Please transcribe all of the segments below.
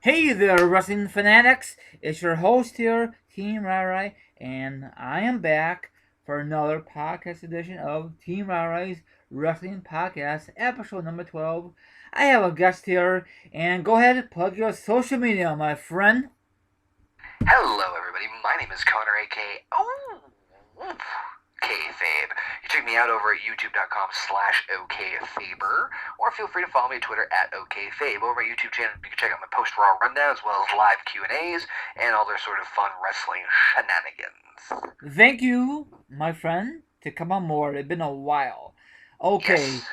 Hey there, wrestling fanatics! It's your host here, TeamRyRy, and I am back for another podcast edition of TeamRyRy's Wrestling Podcast, episode number 12. I have a guest here, and go ahead and plug your social media, my friend. Hello, everybody. My name is Connor, aka Kayfabe. You check me out over at youtube.com/okfaber, or feel free to follow me on Twitter at okfabe. Over my YouTube channel, you can check out my post-raw rundown as well as live Q&As and all their sort of fun wrestling shenanigans. Thank you, my friend, to come on board. It's been a while. Okay, Yes.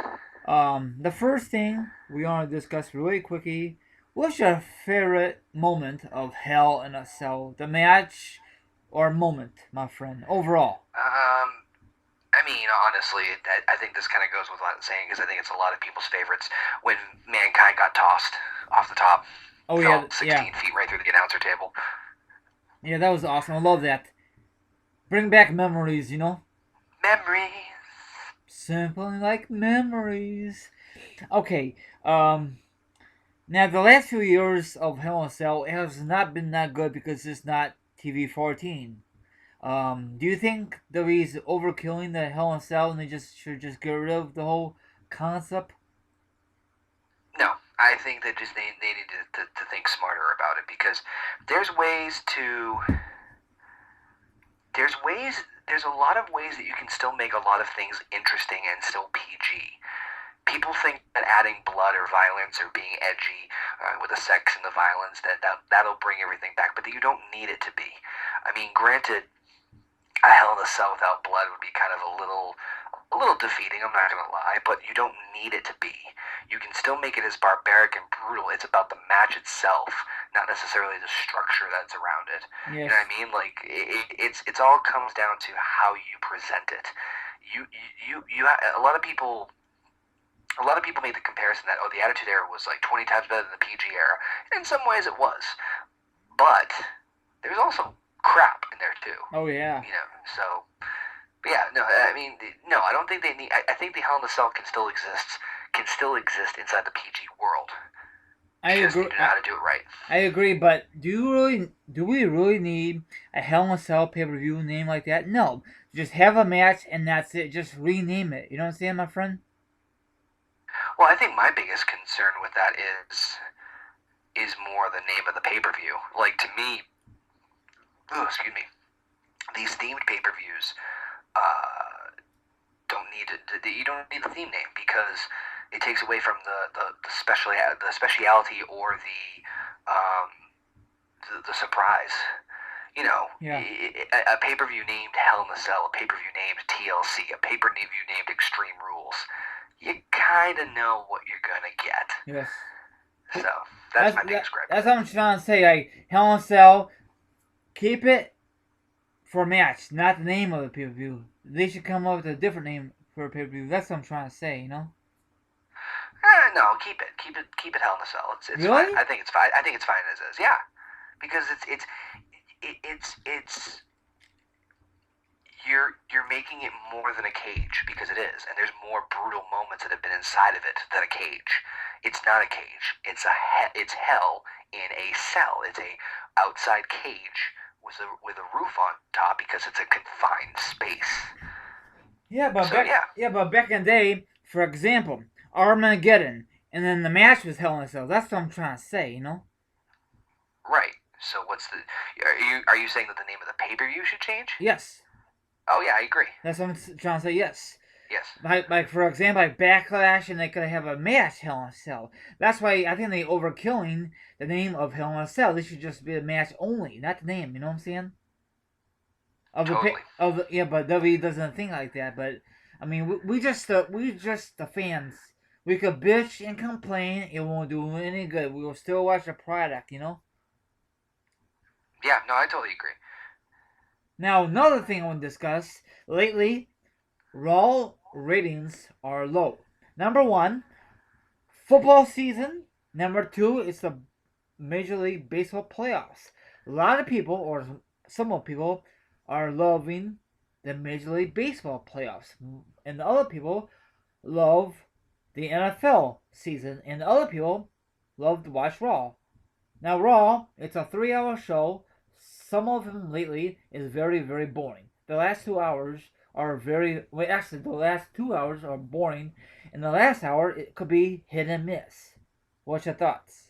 the first thing we want to discuss really quickly. What's your favorite moment of Hell in a Cell? The match or moment, my friend, overall? I mean, honestly, I think this kind of goes with what I'm saying because I think it's a lot of people's favorites when Mankind got tossed off the top, Oh, yeah, fell yeah. 16 feet right through the announcer table. Yeah, that was awesome. I love that. Bring back memories, you know? Memories. Simple like memories. Okay, now the last few years of Hell in a Cell has not been that good because it's not TV 14. Do you think WWE's overkilling the Hell in a Cell and they just should just get rid of the whole concept? No, I think they need to think smarter about it because there's ways to there's a lot of ways that you can still make a lot of things interesting and still PG. People think that adding blood or violence or being edgy with the sex and the violence that'll bring everything back, but you don't need it to be. I mean, granted, a Hell in a Cell without blood would be kind of a little defeating, I'm not gonna lie, but you don't need it to be. You can still make it as barbaric and brutal. It's about the match itself, not necessarily the structure that's around it. You Yes. know what I mean? Like it's all comes down to how you present it. You a lot of people make the comparison that the Attitude Era was like 20 times better than the PG era. And in some ways it was, but there's also crap in there too. Oh yeah. You know, so but yeah, no, I mean, no, I don't think they need. I think the Hell in a Cell can still exist inside the PG world. I You just agree. need to know how to do it right. I agree, but do we really need a Hell in a Cell pay per view name like that? No, just have a match and that's it. Just rename it. You know what I'm saying, my friend? Well, I think my biggest concern with that is more the name of the pay per view. Like to me, excuse me, these themed pay per views don't need you don't need the theme name because it takes away from the speciality or um, the surprise. You know, Yeah. a pay per view named Hell in a Cell, a pay per view named TLC, a pay per view named Extreme Rules. You kind of know what you're gonna get. Yes. So that's my biggest gripe That's with what it. I'm trying to say. Like Hell in a Cell, keep it for a match, not the name of the pay per view. They should come up with a different name for a pay per view. That's what I'm trying to say. You know? No, keep it Hell in a Cell. It's fine. Really? I think it's fine. I think it's fine as is. Yeah, because it's you're making it more than a cage because it is, and there's more brutal moments that have been inside of it than a cage. It's not a cage. It's hell in a cell. It's a outside cage with a roof on top because it's a confined space. Yeah, but So yeah, back in the day, for example, Armageddon, and then the match was Hell in a Cell. That's what I'm trying to say. You know? right. So what's the? Are you saying that the name of the pay per view should change? Yes. Oh yeah, I agree. That's what I'm trying to say. Yes. Yes. Like for example, like Backlash, and they could have a match Hell in a Cell. That's why I think they overkilling the name of Hell in a Cell. This should just be a match only, not the name. You know what I'm saying? Totally. Yeah, but WWE doesn't think like that. But I mean, we just the fans. We could bitch and complain. It won't do any good. We will still watch the product. You know. Yeah, no, I totally agree. Now another thing I want to discuss lately. Raw ratings are low. Number one, football season. Number two, it's the Major League Baseball playoffs. A lot of people, or some of people, are loving the Major League Baseball playoffs, and other people love the NFL season, and other people love to watch Raw. Now, Raw, it's a 3 hour show. Some of them lately is very, very boring. The last 2 hours are very, well, actually, the last 2 hours are boring, and the last hour, it could be hit and miss. What's your thoughts?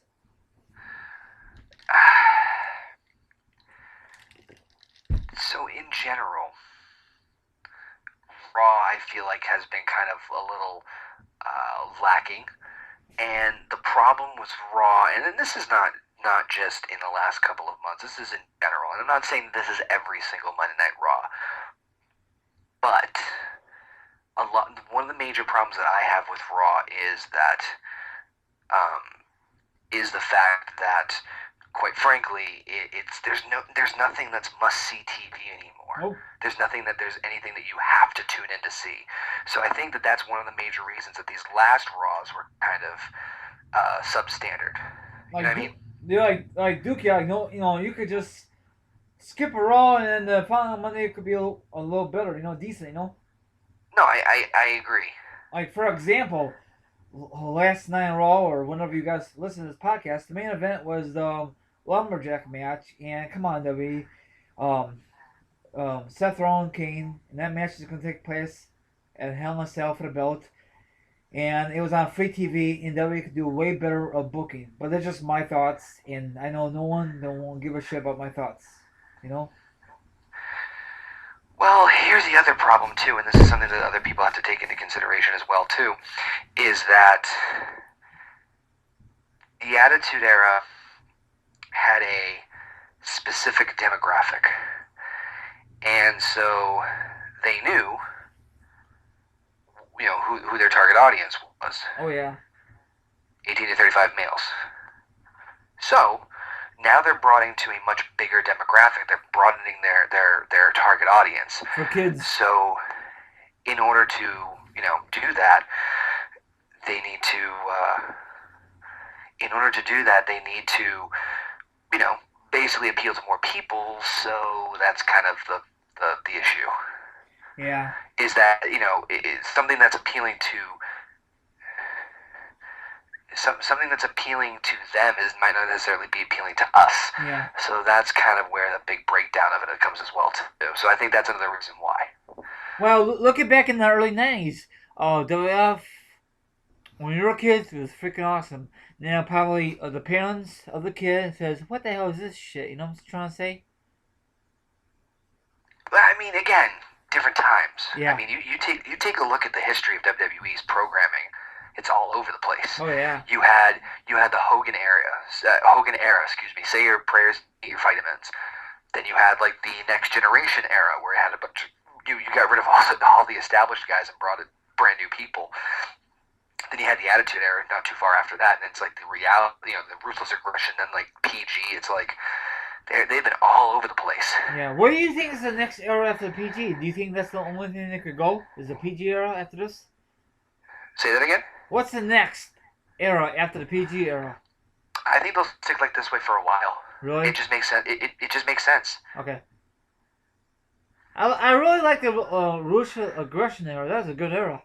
So in general, Raw I feel like has been kind of a little lacking, and the problem with Raw, and this is not just in the last couple of months. This is in general, and I'm not saying this is every single Monday Night Raw, but a lot. One of the major problems that I have with Raw um, is the fact that, quite frankly, it's there's nothing that's must see TV anymore. Oh, There's anything that you have to tune in to see. So I think that that's one of the major reasons that these last Raws were kind of substandard. You know like what I mean? like Dookie, like no, you could just skip a Raw, and then the following Monday it could be a little better, decent, No, I agree. Like for example, last night on Raw, or whenever you guys listen to this podcast, the main event was the lumberjack match, and come on, W, um, Seth Rollins, Kane, and that match is going to take place at Hell in a Cell for the belt, and it was on free TV, and W could do way better of booking. But that's just my thoughts, and I know no one won't give a shit about my thoughts, you know. Well, here's the other problem too, and this is something that other people have to take into consideration as well too, is that the Attitude Era had a specific demographic, and so they knew, who their target audience was: Oh yeah, 18 to 35 males. So now they're broadening to a much bigger demographic. They're broadening their target audience. for kids. So in order to do that, they need to in order to do that they need to basically appeal to more people. So that's kind of the issue. Yeah, Is that it's something that's appealing to something that's appealing to them might not necessarily be appealing to us. yeah. So that's kind of where the big breakdown of it comes as well too. So I think that's another reason why. Well, looking back in the early '90s, WF, when you were kids, it was freaking awesome. Now probably the parents of the kid says, "What the hell is this shit?" You know what I'm trying to say? But I mean, again, different times. I Yeah. mean, you take a look at the history of WWE's programming. It's all over the place. Oh yeah. You had the Hogan era. Excuse me. Say your prayers, eat your vitamins. Then you had like the Next Generation era, where it had a bunch of you got rid of all the established guys and brought in brand new people. Then you had the Attitude Era, not too far after that, and it's like the reality, the ruthless aggression, then like PG. It's like they've been all over the place. Yeah. What do you think is the next era after the PG? Do you think that's the only thing that could go? Is the PG era after this? Say that again. What's the next era after the PG era? I think they'll stick like this way for a while. Really? It just makes sense. It just makes sense. Okay. I really like the Russian aggression era. That was a good era.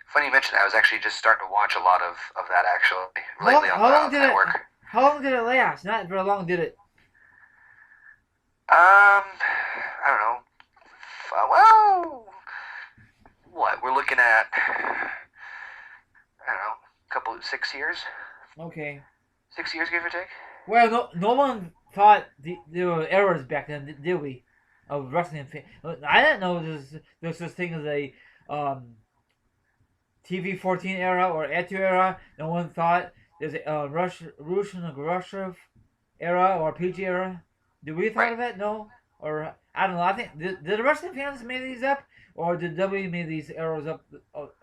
Funny you mention that. I was actually just starting to watch a lot of that actually How long, lately on how long the did it? network. How long did it last? Not very long, did it? I don't know. Well, what we're looking at? I don't know. Couple 6 years. Okay. 6 years, give or take. Well, no one thought there were errors back then, did we? Of wrestling. I didn't know there's such thing as a TV 14 era or Etu era. No one thought there's a Russian aggressive era or PG era. Did we thought Right. of it? No. Or I don't know. I think did the wrestling fans make these up, or did W make these eras up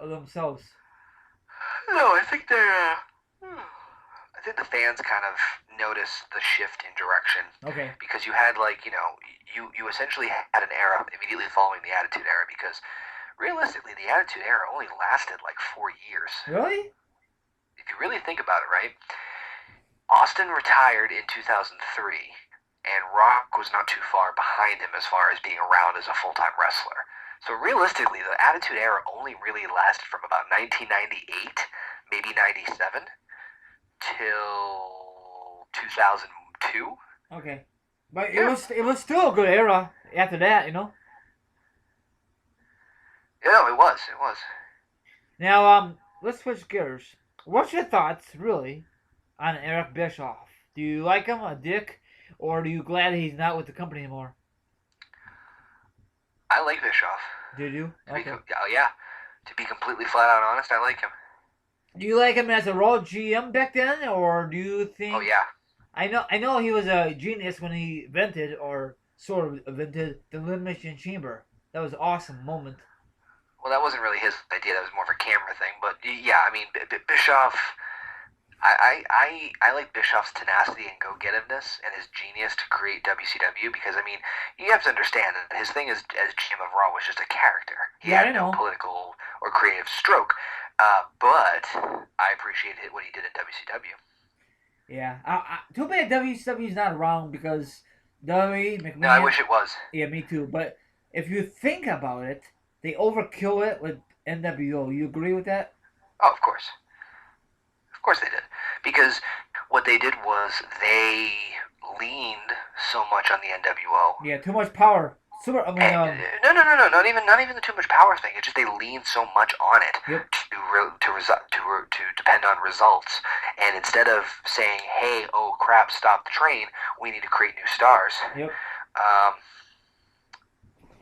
themselves? No, I think they're. I think the fans kind of noticed the shift in direction Okay. because you had you essentially had an era immediately following the Attitude Era, because realistically the Attitude Era only lasted like 4 years. Really? If you really think about it, right? Austin retired in 2003, and Rock was not too far behind him as far as being around as a full-time wrestler. So realistically, the Attitude Era only really lasted from about 1998, maybe 97, till 2002. Okay, but Yeah, it was still a good era after that, you know. yeah, it was. It was. Now let's switch gears. What's your thoughts really on Eric Bischoff? Do you like him, a dick, or are you glad he's not with the company anymore? I like Bischoff. Did you? Okay. Oh yeah, to be completely flat out honest, I like him. Do you like him as a Raw GM back then, or do you Oh think? yeah. I know he was a genius when he invented or sort of invented the elimination chamber. That was an awesome moment. Well, that wasn't really his idea. That was more of a camera thing. But yeah, I mean, Bischoff. I like Bischoff's tenacity and go-getiveness and his genius to create WCW because I mean you have to understand that his thing as GM of Raw was just a character. He Yeah, I had no know. political or creative stroke, but I appreciate what he did in WCW. Yeah. Too bad WCW's not around because WWE No, I McMahon. wish it was. Yeah, me too. But if you think about it, they overkill it with NWO. You agree with that? Oh, of course they did, because what they did was they leaned so much on the NWO. Yeah, too much power. Super. I mean, And, no. Not even the too much power thing. It's just they lean so much on it yep. to depend on results. And instead of saying, "Hey, oh crap, stop the train. We need to create new stars," Yep. um,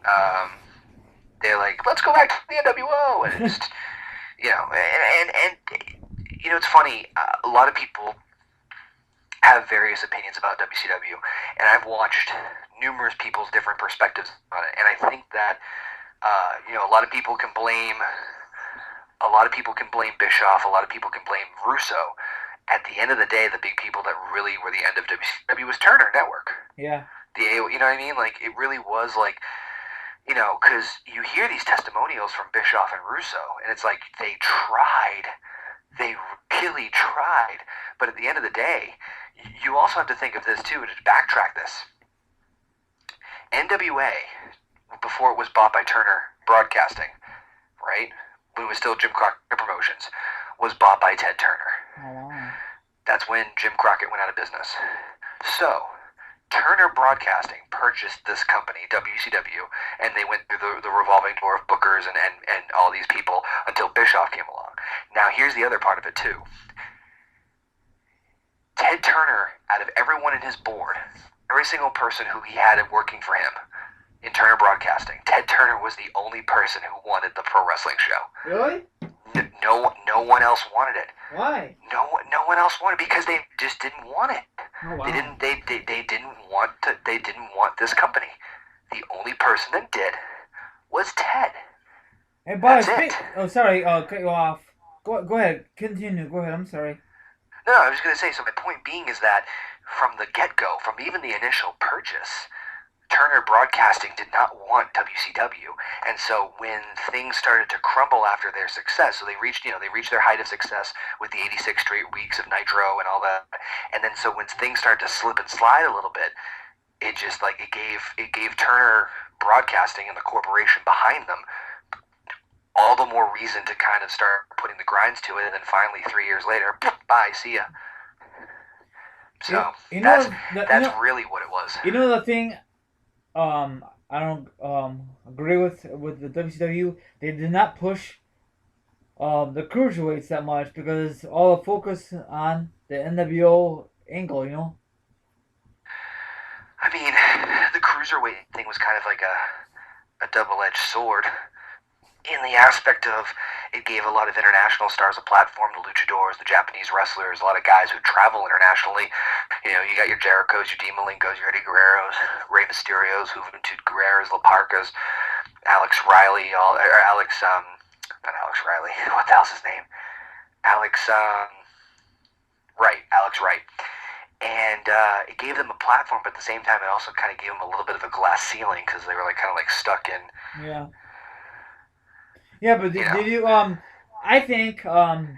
um, they're like, "Let's go back to the NWO," and just and it's funny. A lot of people have various opinions about WCW, and I've watched numerous people's different perspectives on it, and I think that a lot of people can blame Bischoff. A lot of people can blame Russo. At the end of the day, the big people that really were the end of WCW was Turner Network. Yeah. You know what I mean? Like it really was like because you hear these testimonials from Bischoff and Russo, and it's like they really tried, but at the end of the day, you also have to think of this too, and to backtrack this. NWA, before it was bought by Turner Broadcasting, right? When it was still Jim Crockett Promotions, was bought by Ted Turner. Oh wow. That's when Jim Crockett went out of business. So, Turner Broadcasting purchased this company, WCW, and they went through the revolving door of bookers and all these people until Bischoff came along. Now, here's the other part of it, too. Ted Turner, out of everyone in his board, every single person who he had working for him in Turner Broadcasting, Ted Turner was the only person who wanted the pro wrestling show. Really? No one else wanted it. Why? No one else wanted it because they just didn't want it. Oh wow. They didn't want this company. The only person that did was Ted. Hey, That's but it. oh, sorry. Cut you off. Go ahead. Continue. Go ahead. I'm sorry. No, I was going to say, so my point being is that from the get-go, from even the initial purchase, Turner Broadcasting did not want WCW, and so when things started to crumble after their success, so they reached their height of success with the 86 straight weeks of Nitro and all that, and then so when things started to slip and slide a little bit, it just like it gave Turner Broadcasting and the corporation behind them all the more reason to kind of start putting the grinds to it, and then finally 3 years later, bye, see ya. So that's really what it was. You know the thing. I don't agree with the WCW. They did not push the cruiserweights that much because all the focus on the NWO angle. You know. I mean, the cruiserweight thing was kind of like a double-edged sword in the aspect of it gave a lot of international stars a platform, the luchadors, the Japanese wrestlers, a lot of guys who travel internationally. You got your Jerichos, your Dean Malenkos, your Eddie Guerreros, Rey Mysterios, Juventud Guerreras, La Parcas, Alex Riley, not Alex Riley, what the hell's his name? Alex Wright. And it gave them a platform, but at the same time, it also kind of gave them a little bit of a glass ceiling because they were like kind of like stuck in. Yeah. Yeah, but did you I think the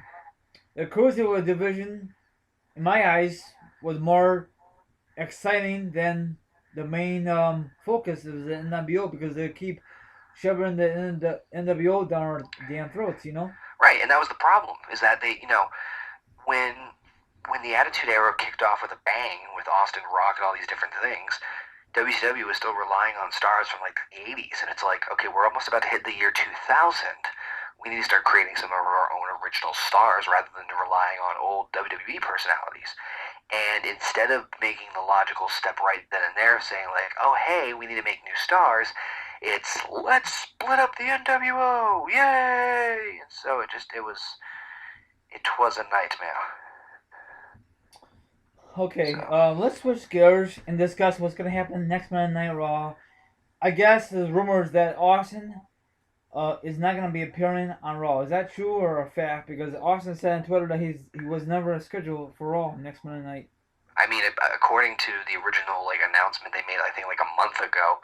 cruiserweight division, in my eyes, was more exciting than the main focus of the NWO because they keep shoving the NWO down our damn throats. You know. Right, and that was the problem, is that they, when when the Attitude Era kicked off with a bang with Austin Rock and all these different things, WCW was still relying on stars from like the 80s, and it's like, okay, we're almost about to hit the year 2000. We need to start creating some of our own original stars rather than relying on old WWE personalities. And instead of making the logical step right then and there, saying like, oh hey, we need to make new stars, it's let's split up the NWO, yay! And so it was a nightmare. Okay, So let's switch gears and discuss what's gonna happen next Monday Night Raw. I guess there's rumors that Austin is not gonna be appearing on Raw. Is that true or a fact? Because Austin said on Twitter that he was never scheduled for Raw next Monday night. I mean, according to the original like announcement they made, I think like a month ago,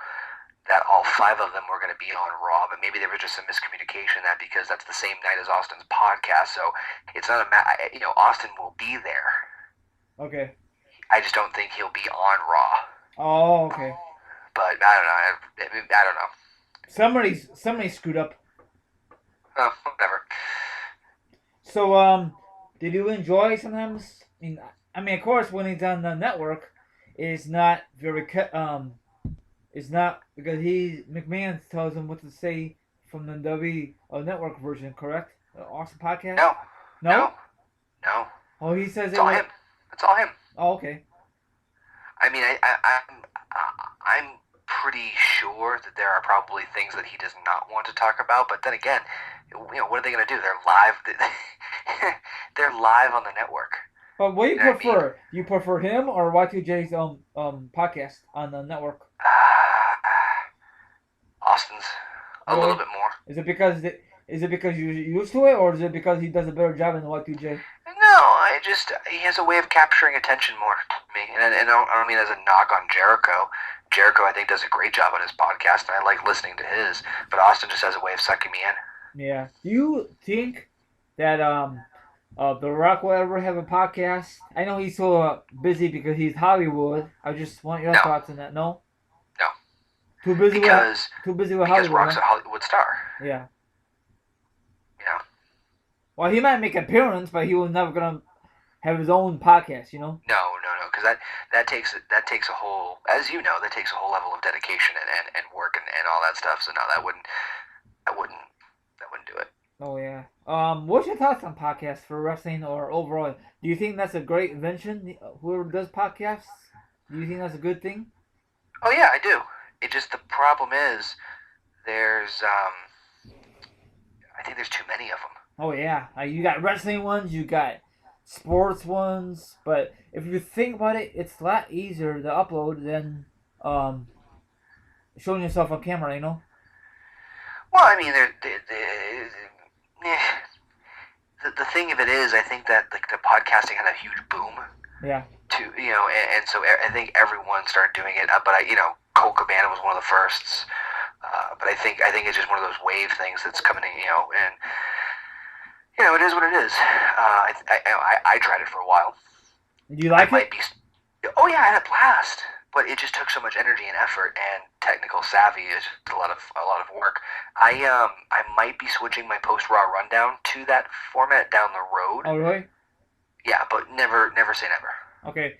that all five of them were going to be on Raw, but maybe there was just some miscommunication that because that's the same night as Austin's podcast, so it's not Austin will be there. Okay. I just don't think he'll be on Raw. Oh, okay. But I don't know. Somebody screwed up. Oh, whatever. So, did you enjoy sometimes? I mean, of course, when he's on the network, it's not very it's not because McMahon tells him what to say from the W network version, correct? The Awesome podcast. No. No. No. Oh, he says it's all him. It's all him. Oh, okay. I mean, I'm pretty sure that there are probably things that he does not want to talk about. But then again, what are they going to do? They're live. They're live on the network. But what do you prefer? Do you prefer him or Y2J's podcast on the network? Austin's a little bit more. Is it because you're used to it, or is it because he does a better job than Y2J? No, he has a way of capturing attention more to me, and I don't mean as a knock on Jericho. Jericho, I think, does a great job on his podcast, and I like listening to his. But Austin just has a way of sucking me in. Yeah. Do you think that The Rock will ever have a podcast? I know he's so busy because he's Hollywood. I just want your thoughts on that. No. No. Too busy with Hollywood. Because Rock's a Hollywood star. Yeah. Yeah. Well, he might make an appearance, but he was never gonna have his own podcast. No, because that takes a whole, as you know, that takes a whole level of dedication and work and all that stuff. So no, that wouldn't do it. Oh yeah. What's your thoughts on podcasts for wrestling or overall? Do you think that's a great invention? Whoever does podcasts, do you think that's a good thing? Oh yeah, I do. It just, the problem is there's I think there's too many of them. Oh yeah, you got wrestling ones, you got sports ones, but if you think about it, it's a lot easier to upload than showing yourself on camera. Well, I mean, the thing of it is, I think that like the podcasting had a huge boom. Yeah. And so I think everyone started doing it. But Cole Cabana was one of the firsts. But I think it's just one of those wave things that's coming in. And it is what it is. I tried it for a while. Do you like it? Oh yeah, I had a blast. But it just took so much energy and effort, and technical savvy is just a lot of work. I might be switching my post Raw rundown to that format down the road. Oh really? Yeah, but never say never. Okay.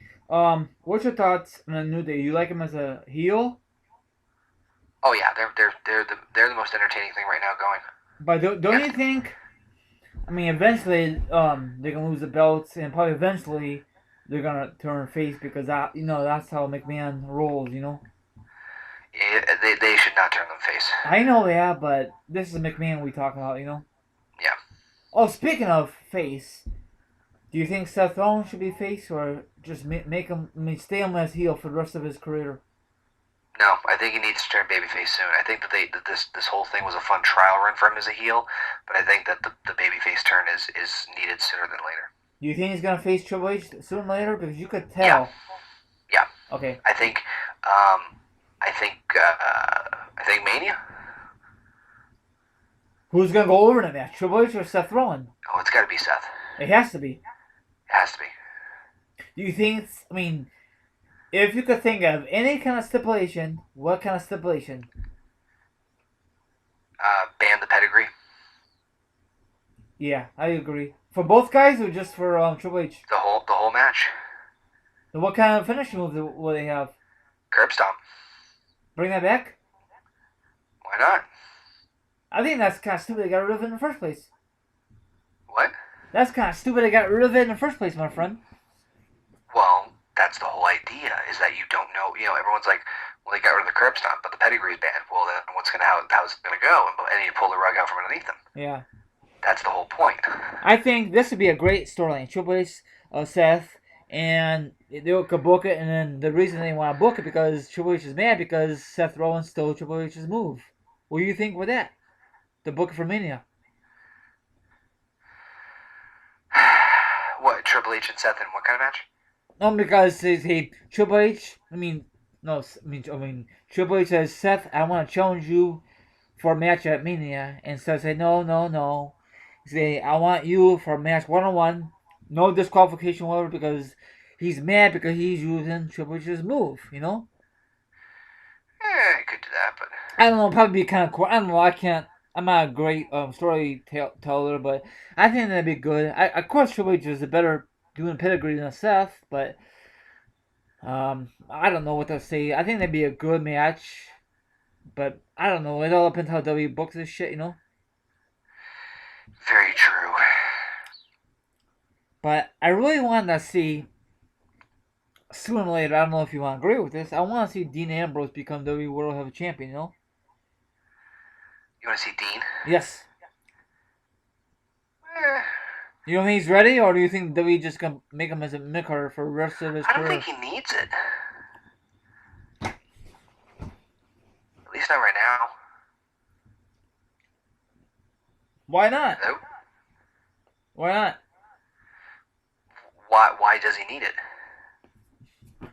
What's your thoughts on the New Day? You like him as a heel? Oh yeah, they're the most entertaining thing right now going. But don't you think? I mean, eventually, they're gonna lose the belts, and probably eventually they're gonna turn face because that's how McMahon rolls. Yeah, they should not turn them face. I know, yeah, but this is McMahon we talk about. Yeah. Oh, speaking of face, do you think Seth Rollins should be face or just stay him as heel for the rest of his career? No, I think he needs to turn babyface soon. I think that this whole thing was a fun trial run for him as a heel, but I think that the babyface turn is needed sooner than later. Do you think he's gonna face Triple H sooner or later? Because you could tell. Yeah. Okay. I think Mania. Who's gonna go over in that match? Triple H or Seth Rollins? Oh, it's got to be Seth. It has to be. It has to be. Do you think? I mean, if you could think of any kind of stipulation, what kind of stipulation? Ban the pedigree. Yeah, I agree. For both guys or just for Triple H? The whole match. So what kind of finish move will they have? Curb stomp. Bring that back? Why not? I think that's kind of stupid they got rid of it in the first place. What? That's kind of stupid they got rid of it in the first place, my friend. Well, that's the whole idea. Is that you don't know. Everyone's like, well, they got rid of the curb stomp, but the pedigree's banned. Well, then how's it gonna go? And you pull the rug out from underneath them. Yeah. That's the whole point. I think this would be a great storyline. Triple H, Seth, and they could book it. And then the reason they want to book it because Triple H is mad because Seth Rollins stole Triple H's move. What do you think with that? The book it for Mania. What, Triple H and Seth in what kind of match? No, because he Triple H. I mean, no, I mean Triple H says Seth, I want to challenge you for a match at Mania, and Seth said no, no, no. He said I want you for a match 1-on-1, no disqualification, whatever, because he's mad because he's using Triple H's move. You know. You could do that, but I don't know. Probably be kind of cool. I don't know. I can't. I'm not a great storyteller, but I think that'd be good. Of course, Triple H is a better doing pedigree than Seth, but I don't know what to say. I think that'd be a good match, but I don't know. It all depends how W books this shit, you know. very true. But I really want to see sooner or later. I don't know if you want to agree with this. I want to see Dean Ambrose become W World Heavyweight Champion. You know. You want to see Dean? Yes. Eh, You don't think he's ready, or do you think W just gonna make him as a mid-carder for the rest of his I don't career? think he needs it. At least not right now. Why not? Hello? Why not? Why does he need it?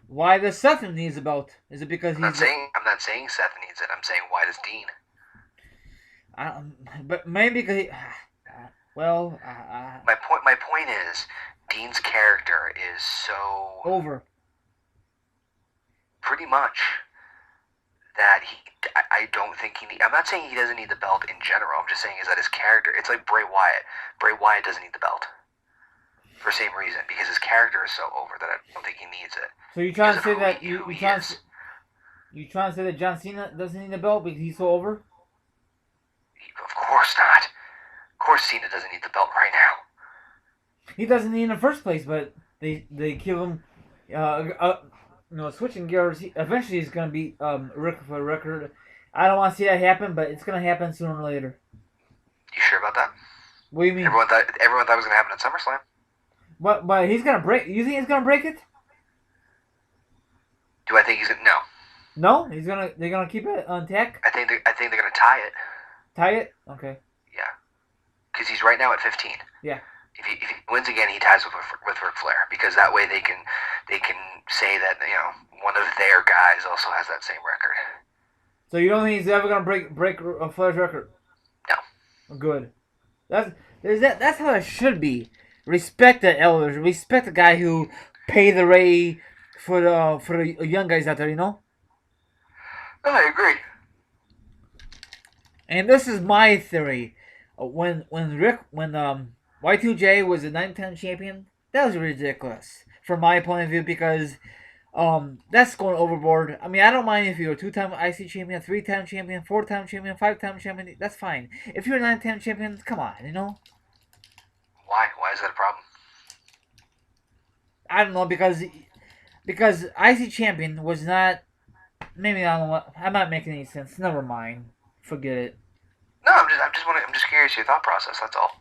Why does Seth needs a belt? Is it because I'm not he's? saying Seth needs it. I'm saying why does Dean? But maybe because he. Well, My point is, Dean's character is so over. pretty much that I don't think he need. I'm not saying he doesn't need the belt in general. I'm just saying is that his character. It's like Bray Wyatt. Bray Wyatt doesn't need the belt for the same reason because his character is so over that I don't think he needs it. So you trying to say that Who you he trying is. you trying to say that John Cena doesn't need the belt because he's so over? Of course not. Of course Cena doesn't need the belt right now. He doesn't need it in the first place, but they give him, switching gears. Eventually, he's gonna be Rick for a record. I don't want to see that happen, but it's gonna happen sooner or later. You sure about that? What do you mean? Everyone thought it was gonna happen at SummerSlam. But he's gonna break. You think he's gonna break it? Do I think he's gonna? No. No, They're gonna keep it on tech. I think they're gonna tie it. Tie it. Okay. Yeah. Because he's right now at 15. Yeah. If he wins again, he ties with Ric Flair because that way they can say that one of their guys also has that same record. So you don't think he's ever gonna break Flair's record? No. Good. That's how it should be. Respect the elders. Respect the guy who paid the way for the young guys out there. You know. I agree. And this is my theory. When Y2J was a 9-10 champion, that was ridiculous from my point of view because that's going overboard. I mean, I don't mind if you're a 2-time IC champion, 3-time champion, 4-time champion, 5-time champion. That's fine. If you're a 9-10 champion, come on, you know. Why? Why is that a problem? I don't know because IC champion was not. Maybe I don't know what. I'm not making any sense. Never mind. Forget it. No, I'm just curious your thought process. That's all.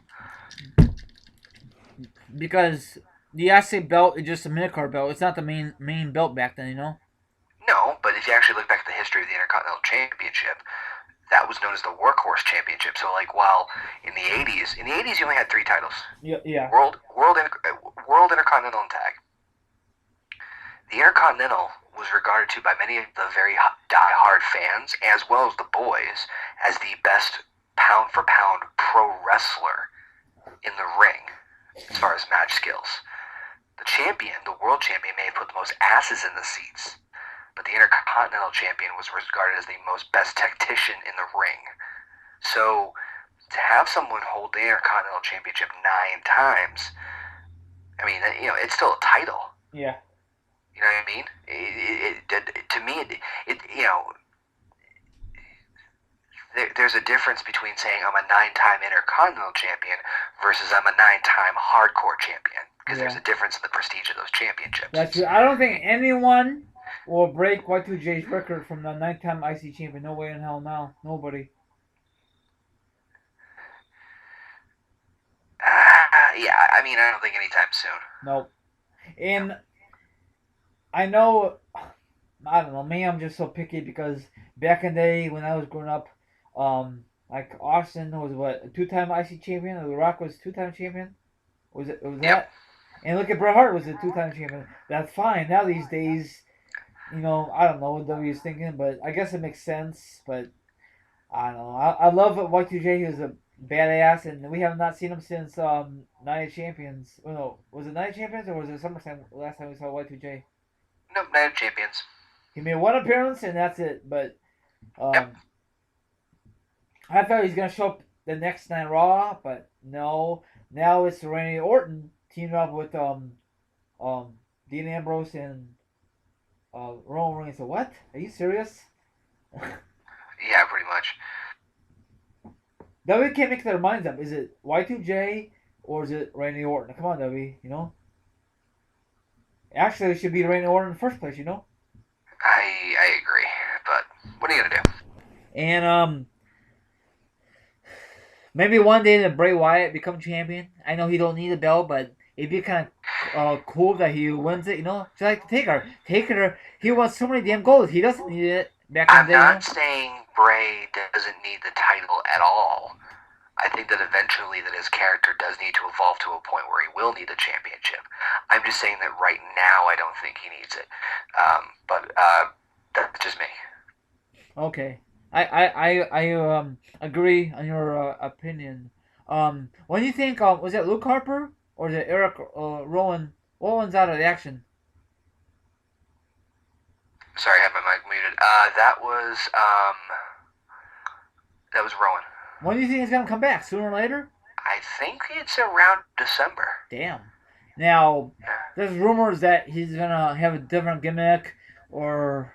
Because the IC belt is just a mid-card belt. It's not the main belt back then, you know. No, but if you actually look back at the history of the Intercontinental Championship, that was known as the Workhorse Championship. So, like, while in the '80s you only had 3 titles: Yeah. World Intercontinental, and Tag. The Intercontinental was regarded to by many of the very die-hard fans, as well as the boys, as the best pound-for-pound pro wrestler in the ring as far as match skills. The world champion, may have put the most asses in the seats, but the Intercontinental Champion was regarded as the most best tactician in the ring. So to have someone hold the Intercontinental Championship 9 times, I mean, it's still a title. Yeah. You know what I mean? To me, there's a difference between saying I'm a 9-time Intercontinental Champion versus I'm a 9-time Hardcore Champion. Because there's a difference in the prestige of those championships. That's true. I don't think anyone will break Y2J's record from the 9-time IC champion. No way in hell now. Nobody. Yeah, I mean, I don't think anytime soon. Nope. And I know, I don't know, me, I'm just so picky because back in the day when I was growing up, like Austin was what, a 2-time IC champion? The Rock was 2-time champion? Was Yep. that? And look at Bret Hart was a 2-time champion. That's fine. Now these days, I don't know what W is thinking, but I guess it makes sense. But I don't know. I love Y2J. He was a badass, and we have not seen him since Night of Champions. Oh, no, was it Night of Champions or was it SummerSlam last time we saw Y2J? Nope, Night of Champions. He made one appearance and that's it. But Yep. I thought he was gonna show up the next night Raw, but no. Now it's Randy Orton teamed up with Dean Ambrose and Roman Reigns. So what? Are you serious? Yeah, pretty much. W can't make their minds up. Is it Y2J or is it Randy Orton? Come on, W. Actually, it should be Randy Orton in the first place. I agree, but what are you gonna do? And maybe one day that Bray Wyatt become champion. I know he don't need a belt, but it'd be kind of cool that he wins it. Just like Taker. Taker, he won so many damn golds. He doesn't need it back in I'm the day. not saying Bray doesn't need the title at all. I think that eventually that his character does need to evolve to a point where he will need the championship. I'm just saying that right now I don't think he needs it. But that's just me. Okay. I agree on your opinion. What do you think? Was it Luke Harper or is it Eric Rowan? What one's out of the action? Sorry, I have my mic muted. That was Rowan. When do you think he's gonna come back? Sooner or later? I think it's around December. Damn. Now, there's rumors that he's gonna have a different gimmick, or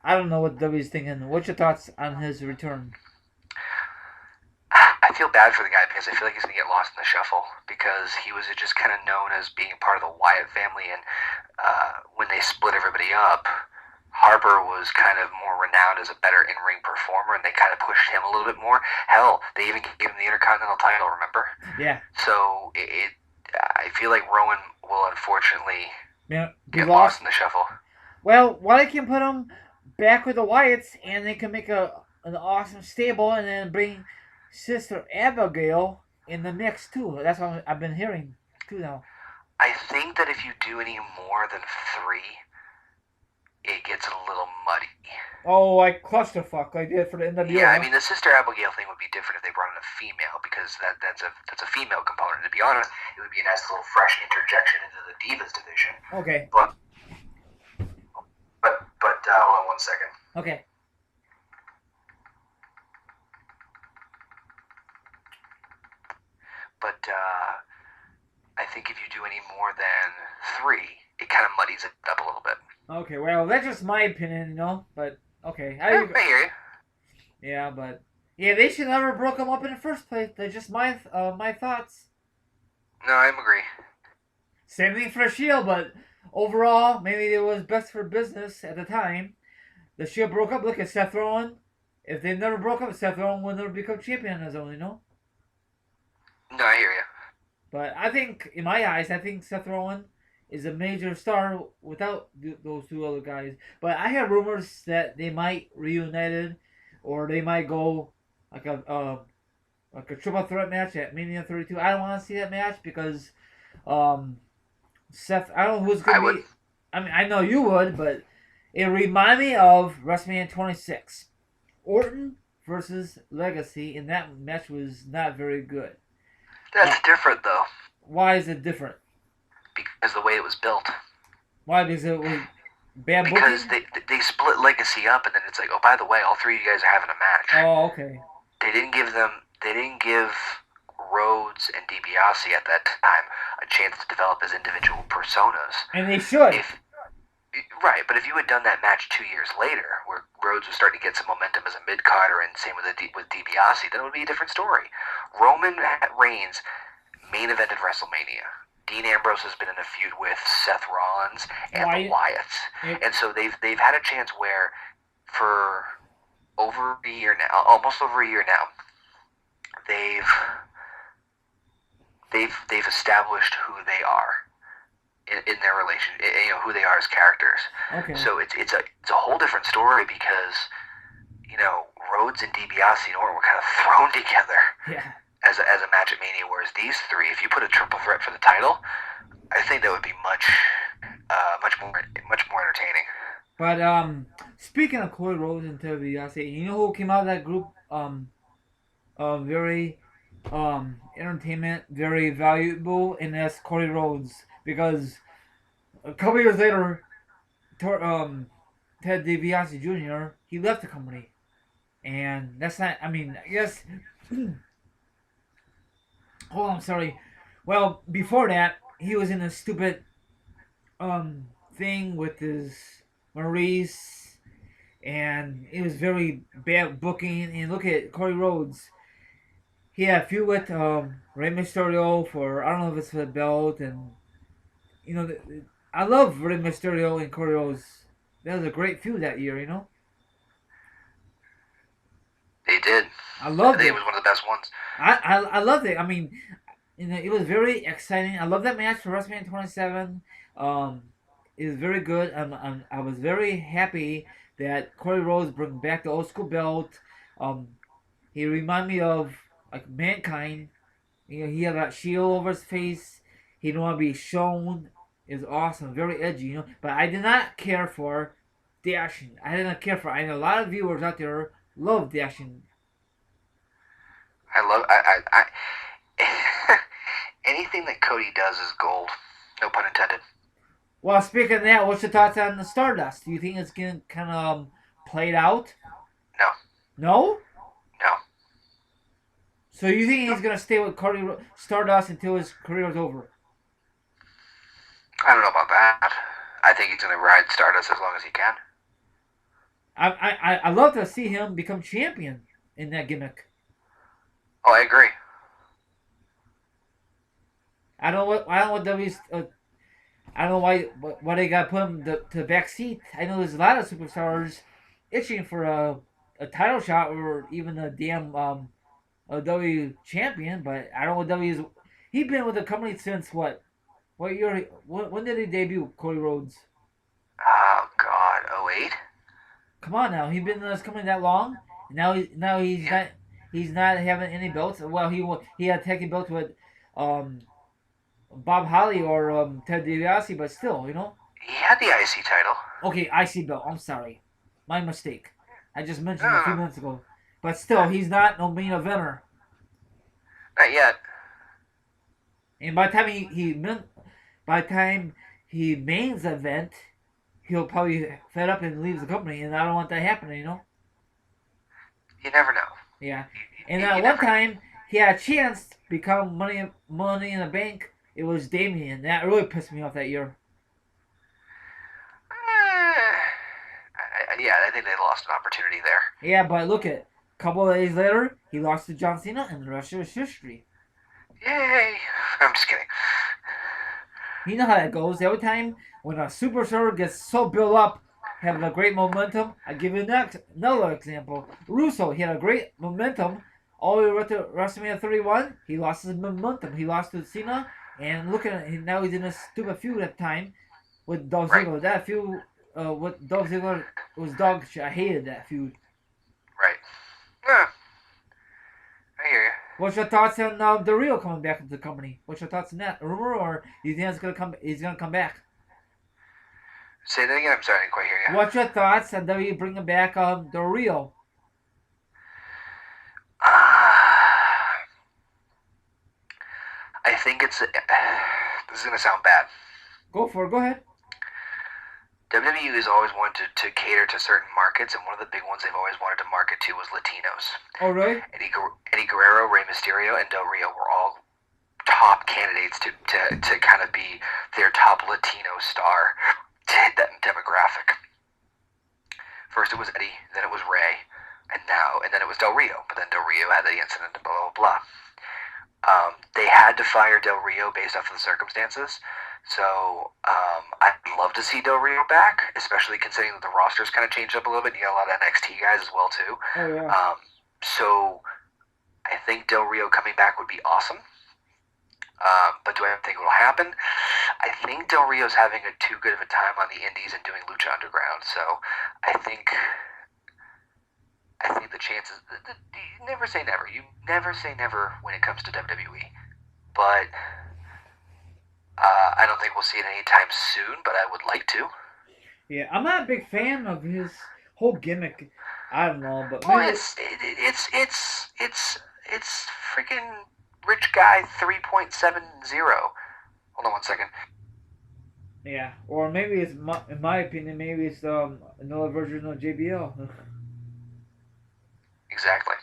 I don't know what W's thinking. What's your thoughts on his return? I feel bad for the guy because I feel like he's gonna get lost in the shuffle because he was just kind of known as being part of the Wyatt family, and when they split everybody up, Harper was kind of more renowned as a better in-ring performer, and they kind of pushed him a little bit more. Hell, they even gave him the Intercontinental title, remember? Yeah. So I feel like Rowan will unfortunately get lost in the shuffle. Well, Wyatt can put him back with the Wyatts, and they can make an awesome stable, and then bring Sister Abigail in the mix too. That's what I've been hearing too now. I think that if you do any more than 3, it gets a little muddy. Oh, like clusterfuck, like they did for the NWO. Yeah, I mean the Sister Abigail thing would be different if they brought in a female because that's a female component. To be honest, it would be a nice little fresh interjection into the Divas division. Okay. But hold on one second. Okay. But I think if you do any more than 3, it kind of muddies it up a little bit. Okay, well, that's just my opinion, but okay. I hear you. Yeah, but yeah, they should never broke them up in the first place. They're just my thoughts. No, I agree. Same thing for the Shield, but overall, maybe it was best for business at the time. The Shield broke up. Look at Seth Rollins. If they never broke up, Seth Rollins would never become champion as only, No, I hear you. But I think, in my eyes, Seth Rollins is a major star without those 2 other guys. But I hear rumors that they might reunited, or they might go like a triple threat match at Mania 32. I don't want to see that match because Seth. I don't know who's gonna be. I mean, I know you would, but it reminded me of WrestleMania 26, Orton versus Legacy, and that match was not very good. That's different, though. Why is it different? Because the way it was built. Why? Because it was bad booking? Because they split Legacy up, and then it's like, oh, by the way, all 3 of you guys are having a match. Oh, okay. They didn't give them they didn't give Rhodes and DiBiase at that time a chance to develop as individual personas. And they should. If Right, but if you had done that match 2 years later, where Rhodes was starting to get some momentum as a mid carder, and same with DiBiase, then it would be a different story. Roman Reigns main evented WrestleMania. Dean Ambrose has been in a feud with Seth Rollins and the Why? Wyatts, and so they've had a chance where for over a year now, almost over a year now, they've they've established who they are in their relation, who they are as characters. Okay. So it's a whole different story because Rhodes and DiBiase and Orton were kind of thrown together Yeah. as a match at Mania, whereas these three, if you put a triple threat for the title, I think that would be much more entertaining. But speaking of Cody Rhodes and Ted DiBiase, you know who came out of that group? Very entertainment, very valuable, and that's Cody Rhodes because a couple years later, Ted DiBiase Jr. he left the company, and that's not. I mean, I guess. Oh, I'm sorry. Well, before that, he was in a stupid thing with his Maurice, and it was very bad booking. And look at Cody Rhodes. He had a feud with Rey Mysterio for I don't know if it's for the belt, and you know, I love Rey Mysterio and Cody Rhodes. That was a great feud that year. You know, They did. I I loved think it it. was one of the best ones. I loved it. I mean, you know, it was very exciting. I love that match for WrestleMania 27. Um, it was very good. I was very happy that Cody Rhodes brought back the old school belt. Um, he reminded me of like Mankind. You know, he had that shield over his face. He didn't want to be shown. It was awesome, very edgy, you know. But I did not care for Dashing. I did not care for. I know a lot of viewers out there love Dashing. I love anything that Cody does is gold. No pun intended. Well, speaking of that, what's your thoughts on the Stardust? Do you think it's getting kind of played out? No, No. no. So you think he's gonna stay with Stardust until his career is over? I don't know about that. I think he's gonna ride Stardust as long as he can. I love to see him become champion in that gimmick. Oh, I agree. I don't know what W's I don't know why they got to put him to the back seat. I know there's a lot of superstars itching for a title shot or even a damn a W champion, but I don't know what W's. He's been with the company since what? What year? When did he debut? Cody Rhodes. Oh God, 08? Come on now, he's been in this company that long. Now Yeah, he's not having any belts. Well, he had taken belts with um Bob Holly or Ted DiBiase, but still, you know. he had the IC title. Okay, IC belt. I'm sorry, my mistake. I just No, mentioned a no, few no, minutes ago, but still, he's not no main eventer. not yet. And by the time he mains event, he'll probably fed up and leaves the company, and I don't want that happening, you know. You never know. Yeah, and You at one never know. time he had a chance to become money in the bank. It was Damien. That really pissed me off that year. Yeah, I think they lost an opportunity there. Yeah, but look at a couple of days later, he lost to John Cena, and the rest is history. Yay! I'm just kidding. You know how that goes. Every time when a superstar gets so built up, having a great momentum. I give you another example. Russo, he had a great momentum all the way to WrestleMania 31. He lost his momentum. He lost to Cena, and look at it, now he's in a stupid feud at the time with Dolph Right, Ziggler. That feud with Dolph Ziggler was dog shit. I hated that feud. right. Yeah, I hear you. What's your thoughts on the Rio coming back into the company? What's your thoughts on that rumor, or do you think it's gonna come? He's gonna come back? Say that again. I'm sorry, I didn't quite hear you. What's your thoughts on WWE bringing back the Rio? I think it's. This is gonna sound bad. Go for it. Go ahead. WWE has always wanted to cater to certain markets, and one of the big ones they've always wanted to market to was Latinos. Oh, really? Eddie Guerrero, Rey Mysterio, and Del Rio were all top candidates to kind of be their top Latino star to hit that demographic. First it was Eddie, then it was Rey, and then it was Del Rio. But then Del Rio had the incident, and blah blah blah. They had to fire Del Rio based off of the circumstances. So I'd love to see Del Rio back, especially considering that the roster's kind of changed up a little bit. You got a lot of NXT guys as well too. Oh, yeah. So I think Del Rio coming back would be awesome. But do I think it will happen? I think Del Rio's having too good of a time on the Indies and doing Lucha Underground. So I think the chances. You never say never. You never say never when it comes to WWE. But I don't think we'll see it anytime soon. But I would like to. Yeah, I'm not a big fan of his whole gimmick. I don't know, but Well, maybe. it's freaking rich guy 3.70. Hold on one second. Yeah, or maybe it's in my opinion, maybe it's another version of JBL. Exactly.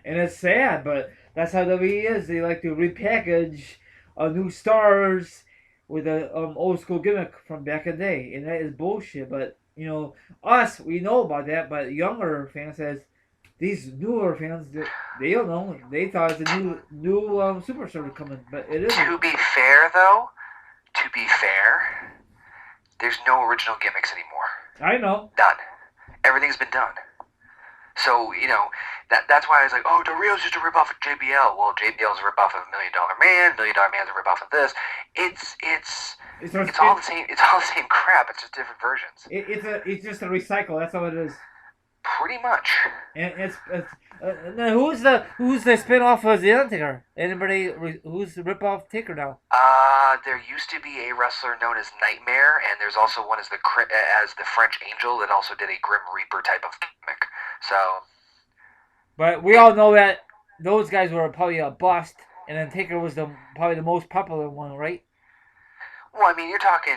And it's sad, but that's how WWE is. They like to repackage new stars with a old school gimmick from back in the day, and that is bullshit. But us, we know about that, but younger fans says these newer fans they don't know. They thought it's a new superstar coming, but it isn't. To be fair, though, to be fair, there's no original gimmicks anymore. I know. Done. Everything's been done. So, that's why I was like, oh, Del Rio's just a ripoff of JBL. Well, JBL's a ripoff of $1 Million Man. $1 Million Man's a ripoff of this. It's all the same. It's all the same crap. It's just different versions. It's just a recycle. That's all it is. Pretty much. And now who's the spin-off of the Undertaker? Anybody who's the rip-off Taker now? There used to be a wrestler known as Nightmare, and there's also one as the French Angel that also did a Grim Reaper type of gimmick. So, but we all know that those guys were probably a bust, and then Taker was probably the most popular one, right? well, I mean, you're talking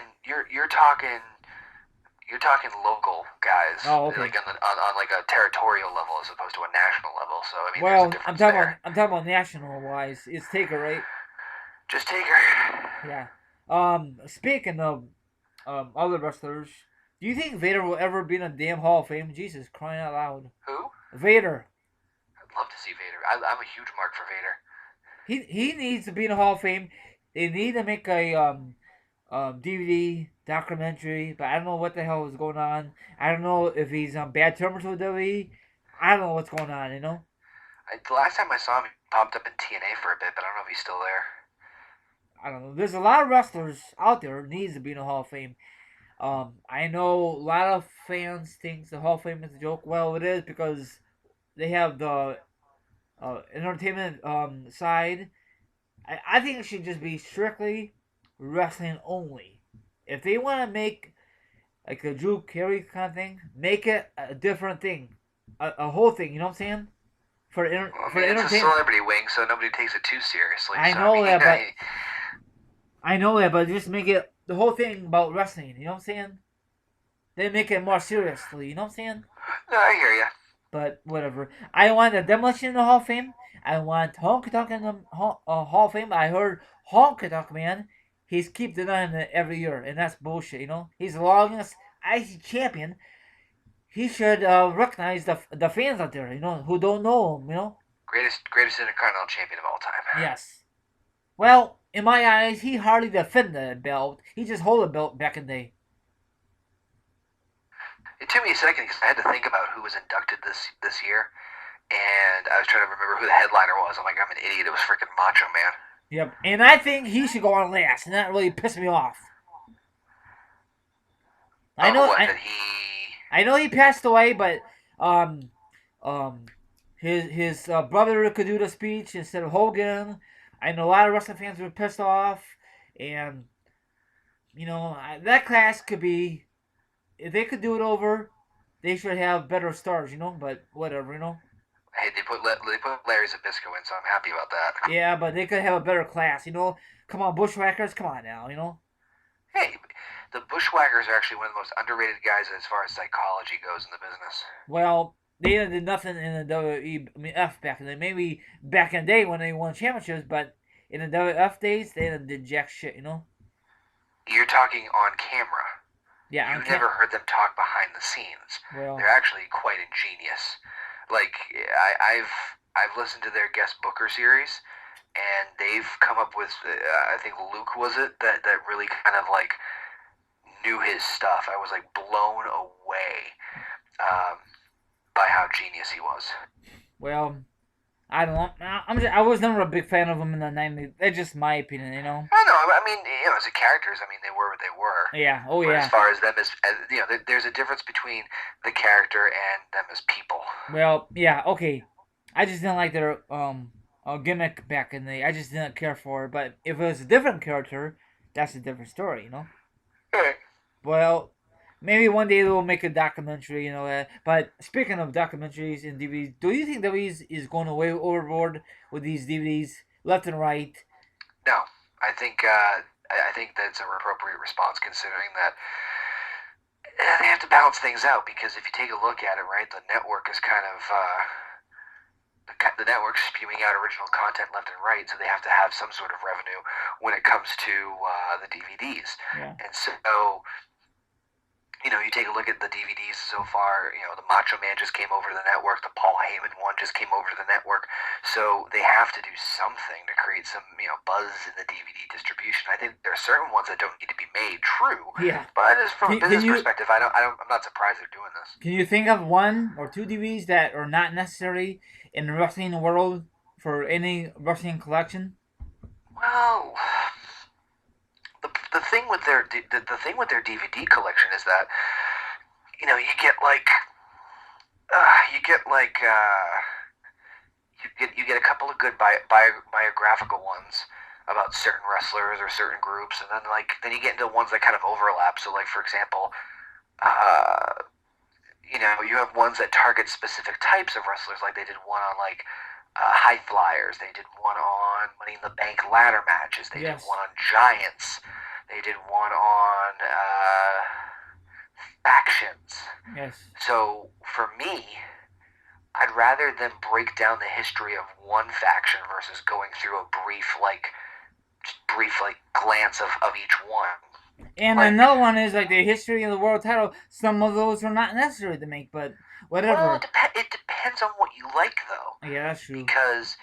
local guys, Oh, okay. like on like a territorial level as opposed to a national level. So I mean, there's a Well, difference there. I'm talking about national wise. It's Taker, right? Just take her. Yeah. Speaking of other wrestlers, do you think Vader will ever be in a damn Hall of Fame? Jesus, crying out loud. Who? Vader. I'd love to see Vader. I'm a huge mark for Vader. He needs to be in the Hall of Fame. They need to make a DVD documentary, but I don't know what the hell is going on. I don't know if he's on bad terms with WWE. I don't know what's going on. The last time I saw him, he popped up in TNA for a bit, but I don't know if he's still there. I don't know. There's a lot of wrestlers out there who needs to be in the Hall of Fame. I know a lot of fans think the Hall of Fame is a joke. Well, it is because they have the entertainment side. I think it should just be strictly wrestling only. If they want to make like a Drew Carey kind of thing, make it a different thing, a whole thing. You know what I'm saying? Well, I For mean, it's a entertainment. celebrity wing, so nobody takes it too seriously. I So know that, but I just make it the whole thing about wrestling. You know what I'm saying? They make it more seriously. You know what I'm saying? no, I hear you. But whatever. I want the Demolition in the Hall of Fame. I want Honky Tonk in the Hall of Fame. I heard Honky Tonk Man. He's keep denying it every year, and that's bullshit. He's the longest IC champion. He should recognize the fans out there. Who don't know him. Greatest Intercontinental Champion of all time. Yes. Well, in my eyes, he hardly defended the belt. He just hold the belt back in the day. It took me a second because I had to think about who was inducted this year, and I was trying to remember who the headliner was. I'm like, I'm an idiot. It was freaking Macho Man. Yep. And I think he should go on last, and that really pissed me off. I know. What that he? I know he passed away, but um, um, his brother could do the speech instead of Hogan. I know a lot of wrestling fans were pissed off, and that class could be, if they could do it over, they should have better stars. But whatever. Hey, they put Larry Zabisco in, so I'm happy about that. Yeah, but they could have a better class. Come on, Bushwhackers, come on now. Hey, The Bushwhackers are actually one of the most underrated guys as far as psychology goes in the business. Well, they did nothing in the WWE. I mean, F back in the day. Maybe back in the day when they won championships, but in the WF days, they did jack shit. You know? You're talking on camera. Yeah, You never heard them talk behind the scenes. Well, They're actually quite ingenious. Like I've listened to their guest booker series, and they've come up with I think Luke was it that really kind of like knew his stuff. I was like blown away um, by how genius he was. well, I don't know. I was never a big fan of them in the '90s. That's just my opinion, you know. I don't know. I mean, as a characters, I mean, they were what they were. Yeah. Oh But as yeah. far as them as there's a difference between the character and them as people. Well, yeah. Okay. I just didn't like their gimmick back in the day. I just didn't care for it. But if it was a different character, that's a different story, you know. Right. Well, maybe one day they'll make a documentary, you know. But speaking of documentaries and DVDs, do you think WWE's is going way overboard with these DVDs left and right? No, I think that's a appropriate response considering that they have to balance things out because if you take a look at it, right, the network is kind of the network's spewing out original content left and right, so they have to have some sort of revenue when it comes to the DVDs. Yeah. And so you take a look at the DVDs so far. The Macho Man just came over to the network. The Paul Heyman one just came over to the network. So they have to do something to create some, buzz in the DVD distribution. I think there are certain ones that don't need to be made. True. Yeah. But just from a business you, perspective, I'm not surprised they're doing this. Can you think of one or two DVDs that are not necessary in the wrestling world for any wrestling collection? Well, the thing with the thing with their DVD collection is that you get like you get like you get a couple of good biographical ones about certain wrestlers or certain groups, and then you get into ones that kind of overlap. So like for example, uh, you have ones that target specific types of wrestlers. Like they did one on like high flyers. They did one on Money in the Bank ladder matches. They Yes. did one on giants. They did one on factions. Yes. So for me, I'd rather them break down the history of one faction versus going through a brief glance of each one. And Like, another one is like the history of the world title. Some of those are not necessary to make, but whatever. well, it depends on what you like, though. Yeah, that's true. Because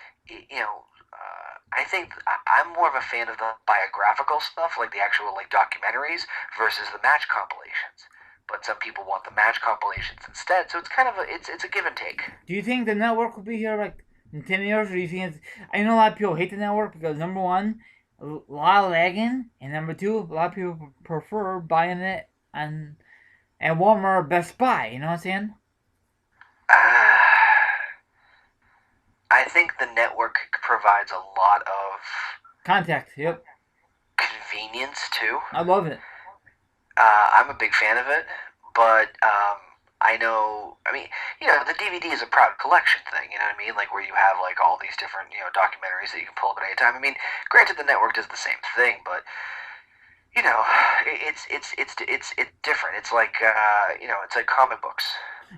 I think I'm more of a fan of the biographical stuff, like the actual like documentaries, versus the match compilations. But some people want the match compilations instead, so it's kind of it's a give and take. Do you think the network will be here like in 10 years, or do you think it's... I know a lot of people hate the network because number one, a lot of lagging, and number two, a lot of people prefer buying it on at Walmart or Best Buy. You know what I'm saying? I think the network provides a lot of Contact. Yep. convenience too. I love it. I'm a big fan of it, but I know. I mean, the DVD is a proud collection thing. You know what I mean? Like where you have like all these different documentaries that you can pull up at any time. I mean, granted, the network does the same thing, but it's different. It's like it's like comic books.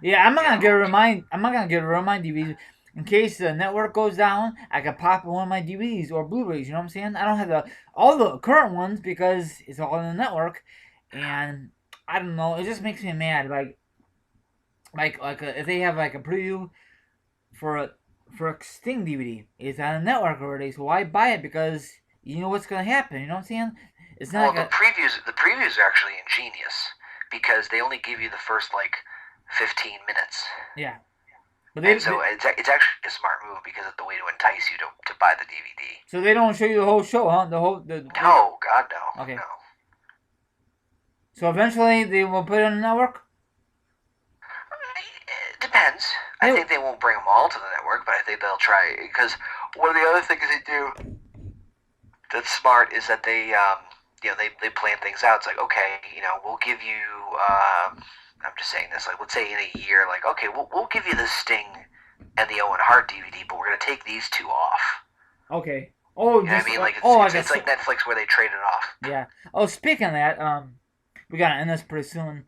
Yeah, I'm not gonna get a remind. I'm not gonna get a remind DVDs in case the network goes down. I could pop one of my DVDs or Blu-rays. You know what I'm saying? I don't have all the current ones because it's all in the network, and I don't know. It just makes me mad. If they have like a preview for a Sting DVD, it's on the network already. So why buy it? Because you know what's gonna happen. You know what I'm saying? It's not Well, like the previews are actually ingenious because they only give you the first like 15 minutes. yeah. But And so it's actually a smart move because it's the way to entice you to buy the DVD. so they don't show you the whole show, huh? No, God no. Okay. No. So eventually they will put it on the network. It depends. I think they won't bring them all to the network, but I think they'll try because one of the other things they do that's smart is that they they plan things out. It's like, okay, we'll give you I'm just saying this, like let's say in a year, like, okay, we'll give you the Sting and the Owen Hart DVD, but we're gonna take these two off. Okay. Oh, You know what I mean? Like it's like Netflix where they trade it off. Yeah. Oh, speaking of that, We gotta end this pretty soon.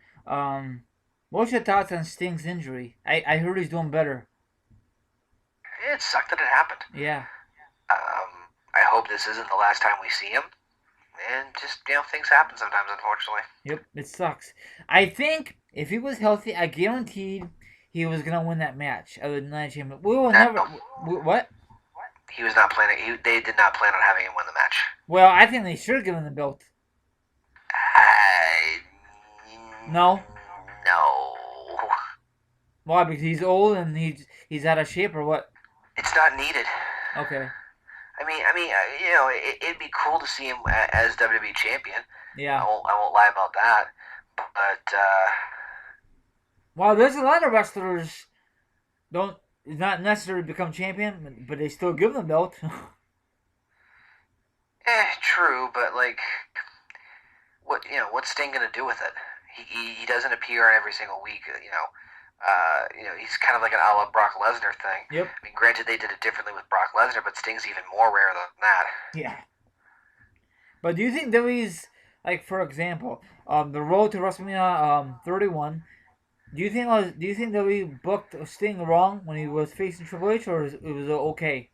What's your thoughts on Sting's injury? I heard he's doing better. It sucked that it happened. Yeah. I hope this isn't the last time we see him. And just, things happen sometimes, unfortunately. Yep, it sucks. I think if he was healthy, I guaranteed he was gonna win that match of the night champion. We will never. No, What? he was not planning. They did not plan on having him win the match. Well, I think they should have given the belt. No. No. Why? Because he's old and he's out of shape, or what? It's not needed. Okay. It'd be cool to see him as WWE champion. Yeah. I won't lie about that. But well, there's a lot of wrestlers don't. It's not necessary to become champion, but they still give them the belt. True. But what's Sting gonna do with it? He doesn't appear on every single week. He's kind of like an a la Brock Lesnar thing. Yep. I mean, granted, they did it differently with Brock Lesnar, but Sting's even more rare than that. Yeah. But do you think WWE's, like, for example, the road to WrestleMania 31? Do you think WWE booked Sting wrong when he was facing Triple H, or it was okay?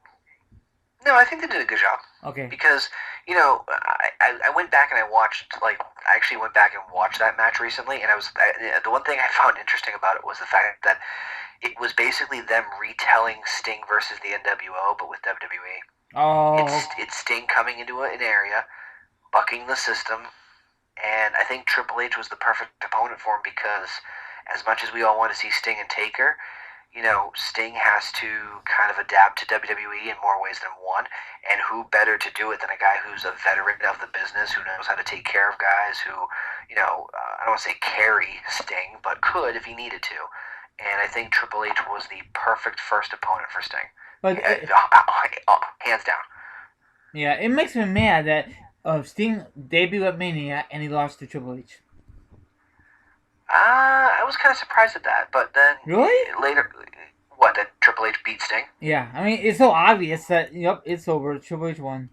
No, I think they did a good job. Okay. Because I went back and I actually went back and watched that match recently, and the one thing I found interesting about it was the fact that it was basically them retelling Sting versus the NWO, but with WWE. Oh. It's Sting coming into an area, bucking the system, and I think Triple H was the perfect opponent for him because as much as we all want to see Sting and Taker, Sting has to kind of adapt to WWE in more ways than one, and who better to do it than a guy who's a veteran of the business, who knows how to take care of guys, who, I don't want to say carry Sting, but could if he needed to. And I think Triple H was the perfect first opponent for Sting. But hands down. Yeah, it makes me mad that Sting debuted at Mania and he lost to Triple H. I was kind of surprised at that, but then really later, that Triple H beat Sting? Yeah, I mean it's so obvious that it's over. Triple H won.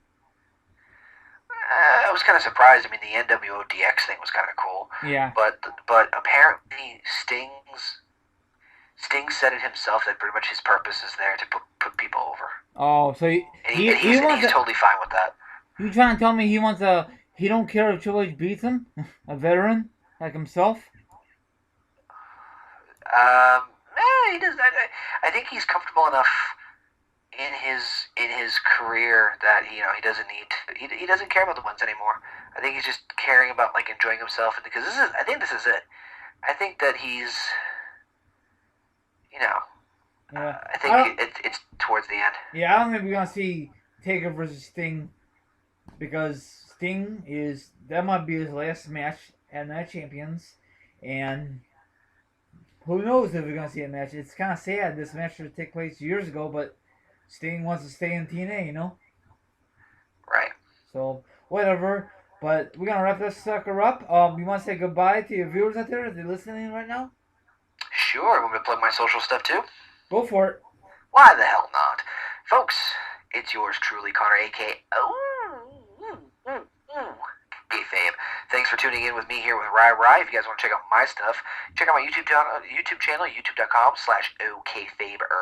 I was kind of surprised. I mean, the NWO DX thing was kind of cool. Yeah. But apparently Sting said it himself that pretty much his purpose is there to put people over. Oh, so he's totally fine with that. You trying to tell me he don't care if Triple H beats him, a veteran like himself? He does. I think he's comfortable enough in his career that he doesn't need he doesn't care about the wins anymore. I think he's just caring about enjoying himself, and because I think this is it. I think that he's Yeah. I think it's towards the end. Yeah, I don't think we're gonna see Taker versus Sting because that might be his last match at Night Champions, and who knows if we're gonna see a match. It's kind of sad. This match should take place years ago, but Sting wants to stay in TNA, Right. So whatever. But we're gonna wrap this sucker up. You want to say goodbye to your viewers out there if they're listening right now? Sure. Want me to plug my social stuff too? Go for it. Why the hell not, folks? It's yours truly, Connor, aka Kayfabe. Thanks for tuning in with me here with TeamRyRy. If you guys want to check out my stuff, check out my YouTube channel, youtube.com/okfaber.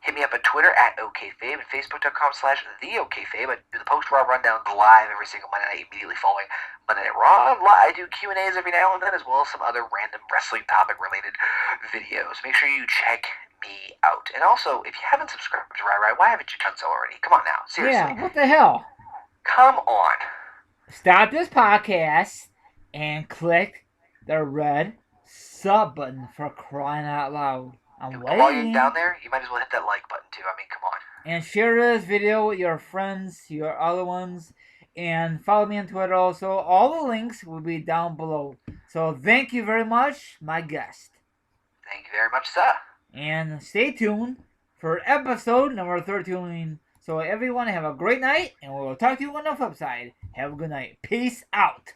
Hit me up on Twitter @okfabe and facebook.com/theokfabe. I do the post-Raw rundowns live every single Monday night immediately following Monday Night Raw. I do Q&As every now and then, as well as some other random wrestling topic-related videos. Make sure you check me out. And also, if you haven't subscribed to TeamRyRy, why haven't you done so already? Come on now, seriously. Yeah, what the hell? Come on. Stop this podcast and click the red sub button for crying out loud. I'm waiting. While you're down there, you might as well hit that like button too. I mean, come on. And share this video with your friends, your other ones, and follow me on Twitter also. All the links will be down below. So thank you very much, my guest. Thank you very much, sir. And stay tuned for episode number 13. So everyone have a great night, and we'll talk to you on the flip side. Have a good night. Peace out.